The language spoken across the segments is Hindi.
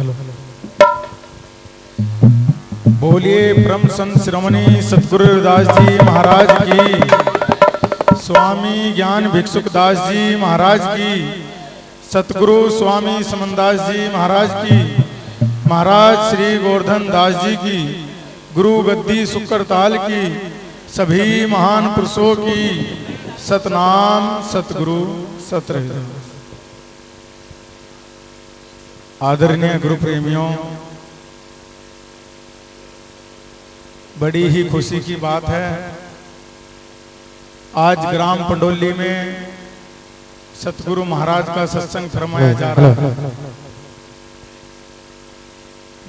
हेलो बोलिए परम संत श्रमणी सतगुरु रविदास जी महाराज की, स्वामी ज्ञान भिक्षुक दास जी महाराज की, सतगुरु स्वामी समनदास जी महाराज की, महाराज श्री गोवर्धन दास जी की, गुरु गद्दी सुकरताल की, सभी महान पुरुषों की सतनाम सतगुरु सतरहिदास। आदरणीय गुरु प्रेमियों, बड़ी ही खुशी की बात है, आज ग्राम पंडोली में सतगुरु महाराज का सत्संग फरमाया जा रहा है।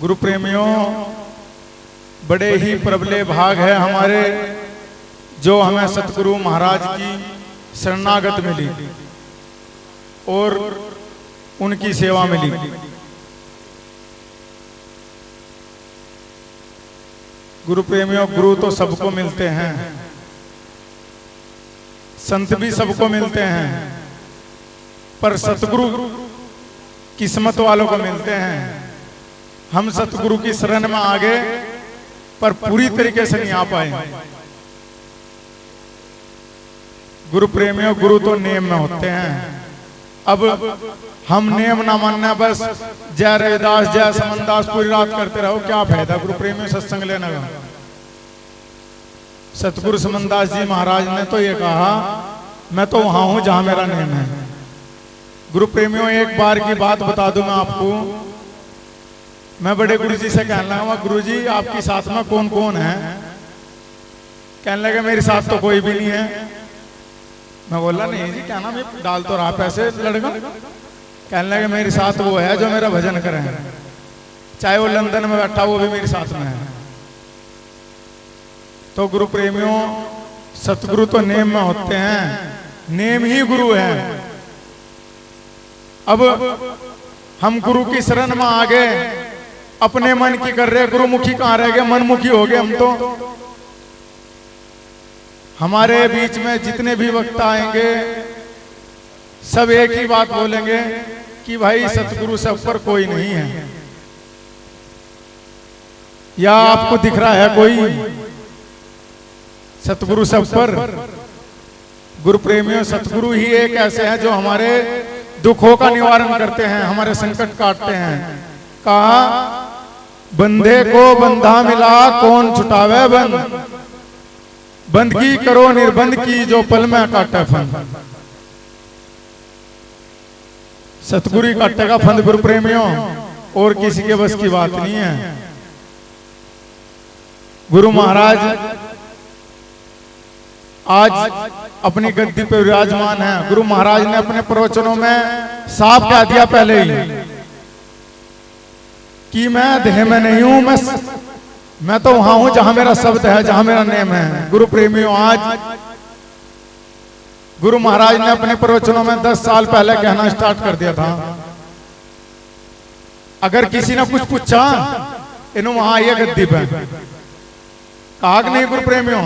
गुरु प्रेमियों, बड़े ही प्रबले भाग है हमारे जो हमें सतगुरु महाराज की शरणागत मिली और उनकी सेवा मिली। गुरु प्रेमियों, गुरु तो सबको मिलते हैं, संत भी सबको मिलते हैं, पर सतगुरु किस्मत वालों को मिलते हैं। हम सतगुरु की शरण में आ गए पर पूरी तरीके से नहीं आ पाए। गुरु प्रेमियों, गुरु तो नेम में होते हैं। अब हम नेम ना मानना, बस जय रविदास जय समनदास पूरी रात करते रहो, क्या फायदा गुरु प्रेमियों सत्संग लेने का। सतगुरु समनदास जी महाराज ने तो ये कहा, मैं तो वहां हूं जहां मेरा नेम है। गुरु प्रेमियों, एक बार की बात बता दूं मैं आपको। मैं बड़े गुरु जी से कहने लगा, गुरु जी आपके साथ में कौन कौन है? कहने लगे मेरे साथ तो कोई भी नहीं है। मैं बोला नहीं जी, क्या नाम है? डाल तो रहा पैसे लड़का। कहने लगे मेरे साथ वो है जो मेरा भजन करे, चाहे वो लंदन में बैठा वो भी मेरे साथ में है। तो गुरु प्रेमियों, सतगुरु तो नेम में होते हैं, नेम ही गुरु है। अब हम गुरु की शरण में आ गए, अपने मन की कर रहे, गुरुमुखी कहाँ रह गए, मनमुखी हो गए हम तो। हमारे बीच में जितने भी वक्ता आएंगे सब एक ही बात बोलेंगे कि भाई सतगुरु से ऊपर कोई नहीं है। या आपको दिख रहा है कोई सतगुरु से ऊपर? गुरु प्रेमियों, सतगुरु ही एक ऐसे हैं जो हमारे दुखों का निवारण करते हैं, हमारे संकट काटते हैं। कहा, बंधे को बंधा मिला कौन छुटावे बंद, बंदगी करो निर्बंध की जो पल में काटे फंद। सतगुरु काटेगा फंद गुरु प्रेमियों, और किसी के बस की बात नहीं है। गुरु महाराज आज अपनी गद्दी पे विराजमान है। गुरु महाराज ने अपने प्रवचनों में साफ कह दिया पहले ही कि मैं देह में नहीं हूं, मैं तो वहां हूं जहां मेरा शब्द है, जहां मेरा नेम है। गुरु प्रेमियों, आज गुरु महाराज ने अपने प्रवचनों में 10 साल पहले कहना स्टार्ट कर दिया था, अगर किसी ने कुछ पूछा इन्हों वहां आइए गद्दी पे। कहा कि नहीं गुरु प्रेमियों,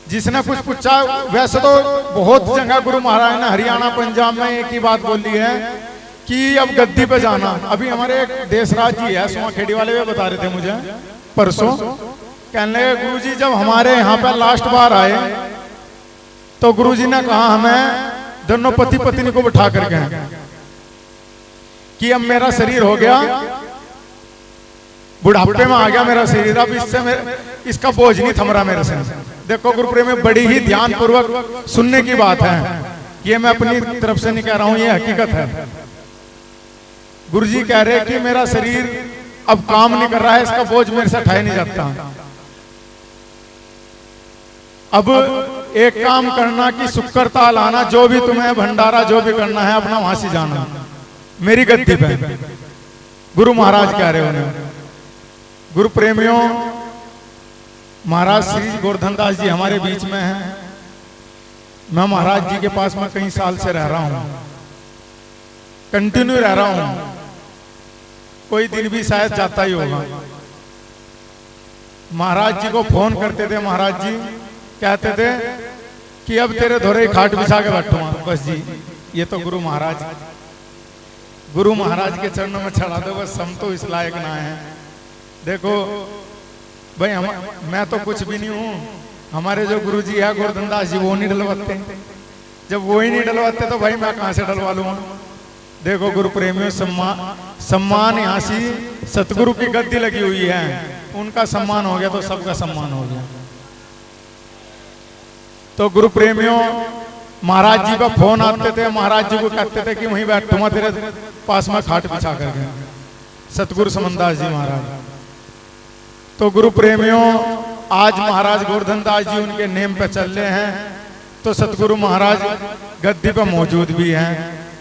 जिसने कुछ पूछा, वैसे तो बहुत जगह गुरु महाराज ने हरियाणा पंजाब में एक ही बात बोली है कि अब गद्दी पे जाना। अभी हमारे एक देशराज जी है, सुमा खेड़ी वाले वे बता रहे थे मुझे परसों, कहने लगे गुरु जी जब हमारे यहाँ पे लास्ट बार आए तो गुरु जी ने कहा हमें दोनों पति पत्नी को बिठा करके कि अब मेरा शरीर हो गया, बुढ़ापे में आ गया मेरा शरीर, अब इससे इसका बोझ नहीं थम रहा मेरे से। देखो गुरु प्रेम में बड़ी ही ध्यान पूर्वक सुनने की बात है, ये मैं अपनी तरफ से नहीं कह रहा हूं, ये हकीकत है। गुरु जी कह रहे कि मेरा शरीर अब काम नहीं कर रहा है, इसका बोझ मेरे से उठाया नहीं जाता। अब एक काम करना कि शुक्रताल आना, जो भी तुम्हें भंडारा जो भी करना है अपना वहां से जाना मेरी गद्दी पे, गुरु महाराज कह रहे उन्हें। गुरु प्रेमियों, महाराज श्री गोवर्धन दास जी हमारे बीच में हैं। मैं महाराज जी के पास में कई साल से रह रहा हूं, कंटिन्यू रह रहा हूं, कोई दिन भी शायद जाता ही होगा। महाराज जी को फोन करते थे, महाराज जी कहते थे कि अब तेरे धोरे खाट बिछा के बैठूंगा, बस जी। ये तो गुरु महाराज गुरु महाराज के चरणों में चढ़ा दो, बस हम तो इस लायक ना है। देखो भाई मैं तो कुछ भी नहीं हूँ, हमारे जो गुरु जी है गोवर्धन दास जी वो नहीं डलवाते, जब वो ही नहीं डलवाते तो भाई मैं कहाँ से डलवा लूँगा। देखो गुरु प्रेमियों, सम्मान यहाँ से सतगुरु की गद्दी लगी हुई है, उनका सम्मान हो गया तो सबका सम्मान हो गया। तो गुरु प्रेमियों, महाराज जी का फोन आते थे, महाराज जी को कहते थे कि वहीं बैठूंगा तेरे पास में खाट बिछा करके, सतगुरु समनदास जी महाराज। तो गुरु प्रेमियों, आज महाराज गोवर्धन दास जी उनके नेम पे चल रहे हैं, तो सतगुरु महाराज गद्दी पे मौजूद भी हैं।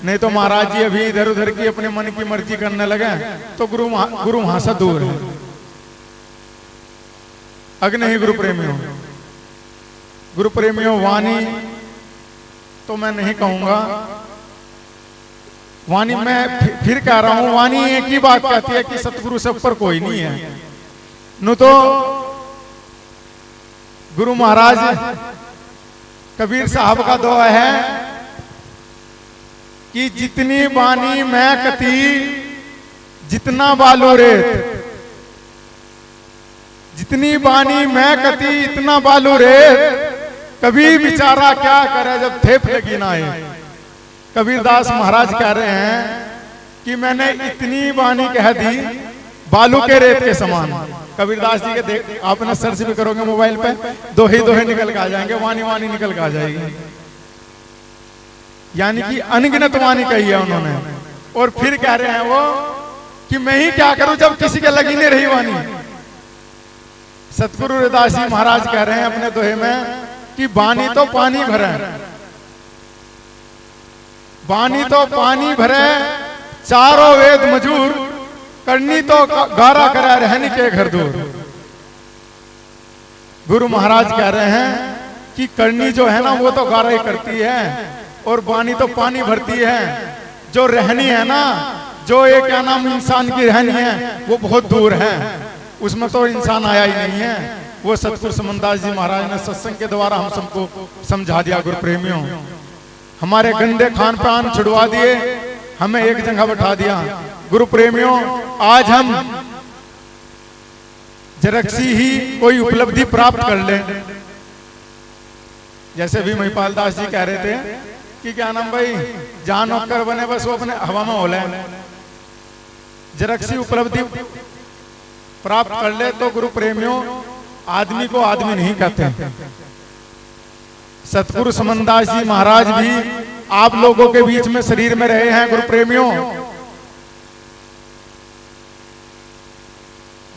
नहीं तो महाराज जी अभी इधर उधर की अपने मन की मर्जी करने लगे तो गुरु वहां से दूर है। अग नहीं गुरु प्रेमियों, वाणी तो मैं नहीं कहूंगा, वाणी मैं फिर कह रहा हूं, वाणी एक ही बात कहती है कि सतगुरु से ऊपर कोई नहीं है। नु तो गुरु महाराज कबीर साहब का दुआ है कि जितनी बानी मैं कती जितना बालो रेत, जितनी बानी मैं कती इतना बालो रेत, कभी बेचारा क्या करे जब थेप लगी ना है। कबीरदास महाराज कह रहे हैं कि मैंने इतनी बानी कह दी बालू के रेत के समान। कबीरदास जी के देख, आपने सर्च भी करोगे मोबाइल पे, दोहे निकल के आ जाएंगे, वानी निकल के आ जाएगी। यानी कि अनगिनत वाणी कही है उन्होंने। और फिर कह रहे हैं वो कि मैं ही क्या करूं जब किसी के लगी नहीं रही वाणी। सतगुरु रविदास जी महाराज कह रहे हैं अपने दोहे में कि बानी तो पानी भरे, बानी तो पानी भरे, चारों वेद मजूर, करनी तो गारा करा रहनी के घर दूर। गुरु महाराज कह रहे हैं कि करनी जो है ना वो तो गारा ही करती है, और बानी तो पानी भरती है। जो रहनी है ना, जो एक क्या नाम इंसान की रहनी है वो बहुत दूर है, उसमें तो इंसान आया ही नहीं है। वो सतगुरु समनदास जी महाराज ने सत्संग के द्वारा हम सबको समझा दिया। गुरु प्रेमियों, हमारे गंदे खान पान छुड़वा दिए, हमें एक जगह बैठा दिया। गुरु प्रेमियों, आज हम जरक्सी ही कोई उपलब्धि प्राप्त कर ले, जैसे भी महिपाल दास जी कह रहे थे कि क्या नाम भाई, जहां नौकर बने बस वो अपने हवा में हो ले, जरक्सी उपलब्धि प्राप्त कर ले तो गुरु प्रेमियों आदमी को आदमी नहीं कहते। सतगुरु समनदास जी महाराज भी आप लोगों के बीच में शरीर में रहे हैं। गुरु प्रेमियों,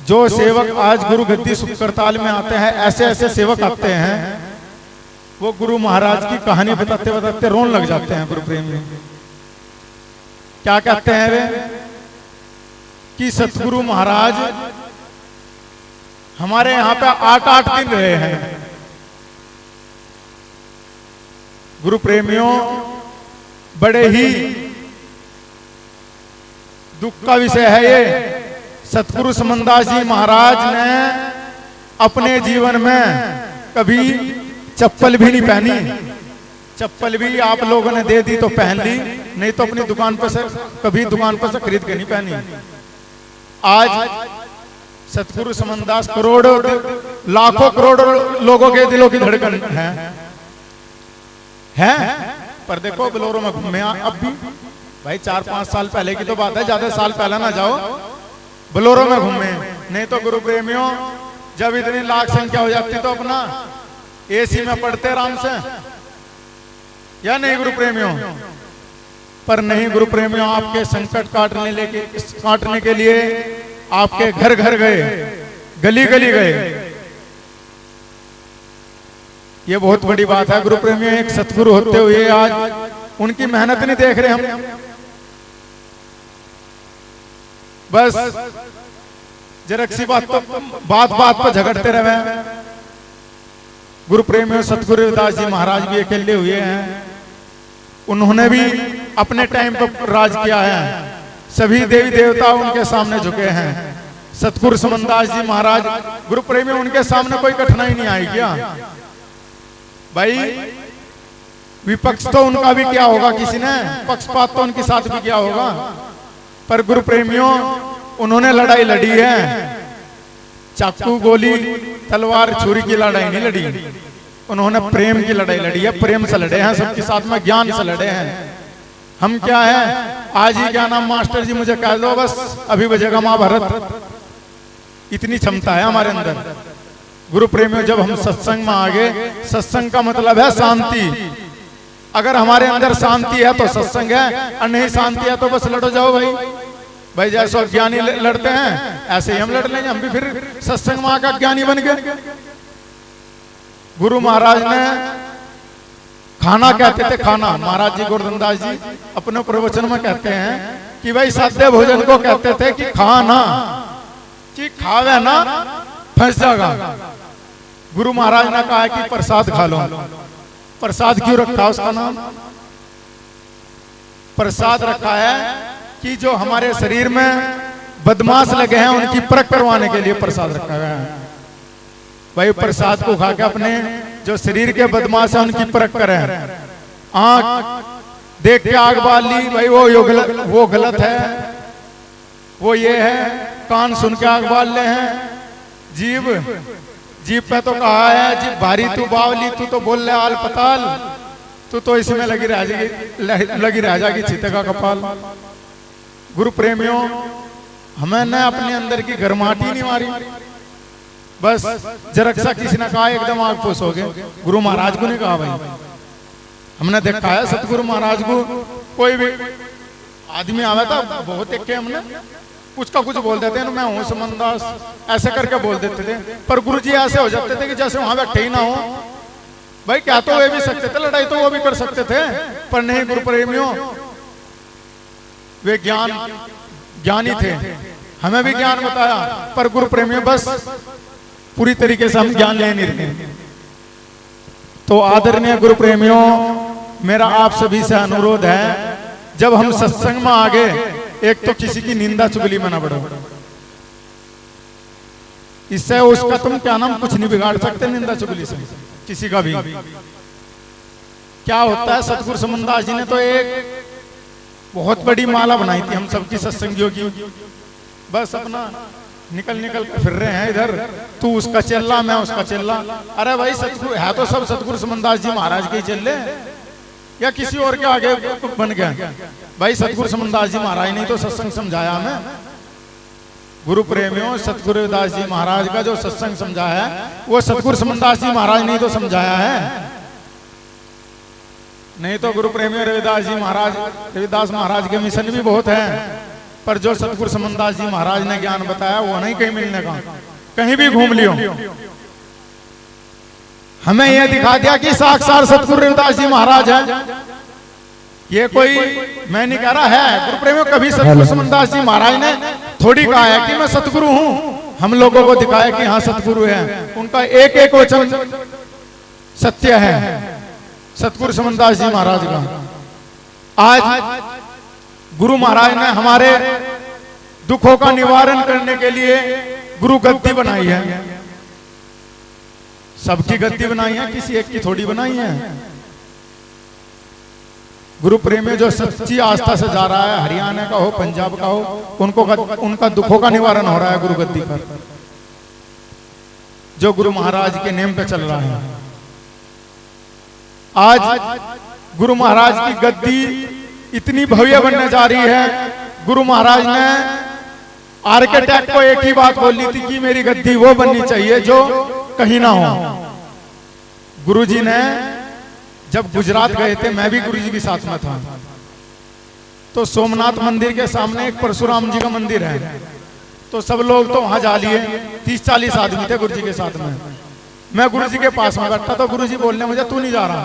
जो सेवक आज गुरु गद्दी सुख करताल में आते हैं, ऐसे ऐसे सेवक आते हैं, वो गुरु महाराज की कहानी बताते बताते रोन लग जाते हैं। गुरु प्रेमियों, क्या कहते हैं वे कि सतगुरु महाराज हमारे यहाँ पे 8-8 दिन रहे हैं। गुरु प्रेमियों, बड़े ही दुख का विषय है ये। सतगुरु समनदास जी महाराज ने अपने जीवन में कभी चप्पल भी नहीं पहनी। चप्पल भी आप लोगों ने दे दी तो पहन ली, नहीं तो अपनी दुकान पर से कभी दुकान पर से खरीद के नहीं पहनी। आज सतगुरु समनदास करोड़ों लाखों करोड़ों लोगों के दिलों की धड़कन है। पर देखो बलोरों में घूमे अब भी, भाई 4-5 साल पहले की तो बात है, ज्यादा साल पहले ना जाओ, बलोरों में घूमे। नहीं तो गुरु प्रेमियों, जब इतनी लाख संख्या हो जाती तो अपना एसी में पढ़ते आराम से, या नहीं गुरु प्रेमियों? पर नहीं गुरु प्रेमियों, आपके संकट काटने के लिए आपके घर घर गए, गली गली गए। ये बहुत बड़ी बात है गुरु प्रेमियों। एक सतगुरु होते हुए आज उनकी मेहनत नहीं देख रहे हम, बस जरक्सी बात पर झगड़ते रहे। गुरु प्रेमियों, सतगुरु रविदास जी महाराज भी अकेले हुए हैं, उन्होंने भी अपने टाइम पर राज किया है। सभी देवी देवता उनके सामने झुके हैं। सतगुरु समनदास जी महाराज, गुरु प्रेमियों, उनके सामने कोई कठिनाई नहीं आई क्या भाई? विपक्ष तो उनका भी क्या होगा, किसी ने पक्षपात तो उनके साथ भी क्या होगा। पर गुरु प्रेमियों उन्होंने लड़ाई लड़ी है, चाकू गोली तलवार छुरी की लड़ाई नहीं लड़ी, उन्होंने प्रेम की लड़ाई लड़ी है। प्रेम से लड़े हैं, सबके साथ में ज्ञान से लड़े हैं। हम क्या है, आज ही क्या नाम मास्टर जी मुझे कह दो बस अभी बजेगा महाभारत, इतनी क्षमता है हमारे अंदर। गुरु प्रेमियों जब हम सत्संग में आ गए, सत्संग का मतलब है शांति। अगर हमारे अंदर शांति है तो सत्संग है, और नहीं शांति है तो बस लड़ो जाओ भाई जैसे ज्ञानी लड़ते हैं ऐसे ही हम लड़ लेंगे। हम भी फिर सत्संग में आकर ज्ञानी बन गए। गुरु महाराज ने खाना कहते थे, खाना। महाराज जी गोवर्धन दास जी अपने प्रवचन में कहते हैं कि भाई साध्य भोजन को कहते थे कि खाना, कि खावे ना फंस जाएगा। गुरु महाराज ने कहा कि प्रसाद खा लो। प्रसाद क्यों रखा उसका नाम? प्रसाद रखा है कि जो हमारे शरीर में बदमाश लगे हैं उनकी परख करवाने के लिए प्रसाद रखा गया है। भाई प्रसाद को खा के अपने जो शरीर के बदमाश है उनकी परख करें। आंख देख के आग बाल ली, भाई वो गलत है, वो ये है। कान सुन के आग बाल ले हैं। जीभ पे तो कहा है जीभ भारी तू बावली, तू तो बोल ले आल पताल, तू तो इसमें लगी रह जाएगी चीते का कपाल। गुरु प्रेमियों हमें न अपने अंदर की गर्माहटी नहीं मारी, बस जरक सा किसी ने कहा एकदम आग फूस हो गए। गुरु महाराज को नहीं कहा भाई, हमने देखा है सतगुरु महाराज को कोई भी आदमी आया था बहुत एक के हमने कुछ का कुछ बोल देते हैं, मैं हूं समनदास ऐसे करके बोल देते थे। पर गुरुजी ऐसे हो जाते थे कि जैसे वहां बैठे ही ना हो। भाई क्या तो वे भी सकते थे, लड़ाई तो वो भी कर सकते थे, पर नहीं। गुरु प्रेमियों वे ज्ञानी थे, हमें भी ज्ञान बताया। पर गुरु प्रेमियों बस पूरी तरीके से हम ज्ञान ले नहीं रहे। तो आदरणीय गुरु प्रेमियों मेरा आप सभी से अनुरोध है, जब हम सत्संग में आ गए, एक तो किसी की निंदा चुगली में ना बढ़ो। इससे उसका तुम क्या नाम कुछ नहीं बिगाड़ सकते निंदा चुगली से किसी का भी। क्या होता है, सतगुरु समनदास जी ने तो एक बहुत बड़ी माला बनाई थी हम सबकी सत्संगियों की। बस अपना निकल के फिर रहे हैं इधर, तू उसका चेला मैं उसका चेला। अरे भाई सतगुरु है तो सब सतगुरु समनदास जी महाराज के चेले या किसी और के आगे बन गया। भाई सतगुरु समनदास जी महाराज ने तो सत्संग समझाया हमें। गुरु प्रेमियों सतगुरुदास जी महाराज का जो सत्संग समझा है वो सतगुरु समनदास जी महाराज ने तो समझाया है। नहीं तो गुरु प्रेमियों रविदास महाराज के मिशन भी बहुत है, पर जो सतगुरु समनदास जी महाराज ने ज्ञान बताया वो नहीं कहीं मिलने का। कहीं भी घूम लियो, हमें यह दिखा दिया कि साक्षात सतगुरु रविदास जी महाराज है। ये कोई मैं नहीं कह रहा है। गुरु प्रेमियों कभी सतगुरु समनदास जी महाराज ने थोड़ी कहा है कि मैं सतगुरु हूं। हम लोगों को दिखाया कि हाँ सतगुरु है। उनका एक एक वचन सत्य है सतगुरु समनदास जी महाराज का। आज गुरु महाराज ने हमारे दुखों का निवारण करने के लिए गुरु गद्दी बनाई है। सबकी गद्दी बनाई है, किसी एक की थोड़ी बनाई है। गुरु प्रेमी जो सच्ची आस्था से जा रहा है, हरियाणा का हो पंजाब का हो, उनका दुखों का निवारण हो रहा है गुरु गद्दी पर, जो गुरु महाराज के नेम पे चल रहा है। आज गुरु महाराज की गद्दी इतनी भव्य बनने जा रही है। गुरु महाराज ने आर्किटेक्ट को एक ही बात बोली थी कि मेरी गद्दी वो बननी चाहिए जो कहीं ना हो। गुरुजी ने जब गुजरात गए थे, मैं भी गुरुजी के साथ में था, तो सोमनाथ मंदिर के सामने एक परशुराम जी का मंदिर है। तो सब लोग तो वहां जा लिए, 30-40 आदमी थे गुरुजी के साथ में। मैं गुरुजी के पास में बैठा तो गुरुजी बोलने मुझे तू नहीं जा रहा।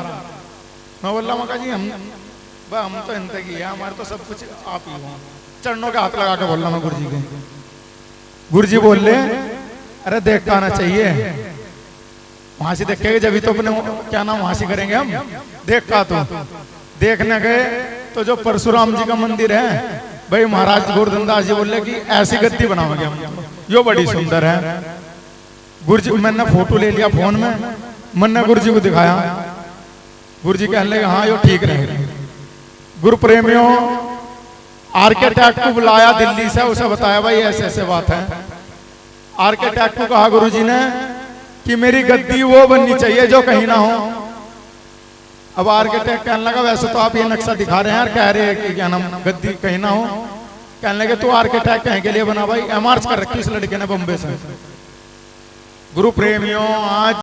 मैं बोल रहा जी हम तो इनते की है, हमारे तो सब कुछ आप ही हो। चरणों के हाथ लगा के बोल रहा मैं गुरुजी के। गुरुजी बोल ले अरे देख के आना चाहिए, वहां से देखेंगे जब तो अपने क्या नाम वहां से करेंगे हम। देख का तो देखने गए तो जो परशुराम जी का मंदिर है, भाई महाराज गोवर्धन दास जी बोले कि ऐसी गद्दी बनाओगे हम, यो बड़ी सुंदर है। गुरुजी मैंने फोटो ले लिया फोन में, मैंने गुरुजी को दिखाया। गुरुजी कहने लगे हाँ यो ठीक रहेगा। गुरु प्रेमियों आर्किटेक्ट को बुलाया दिल्ली से, उसे बताया भाई ऐसे ऐसे बात है। आर्किटेक्ट को कहा गुरुजी ने कि मेरी गद्दी वो बननी चाहिए जो कहीं ना हो। अब आर्किटेक्ट कहने लगा वैसे तो आप ये नक्शा दिखा रहे हैं और कह रहे हैं कि क्या नाम गद्दी कहीं ना हो। कहने लगे तो आर्किटेक्ट कहीं के लिए बना भाई, एमआरएस कर रखी इस लड़के ने बॉम्बे से। गुरु प्रेमियों आज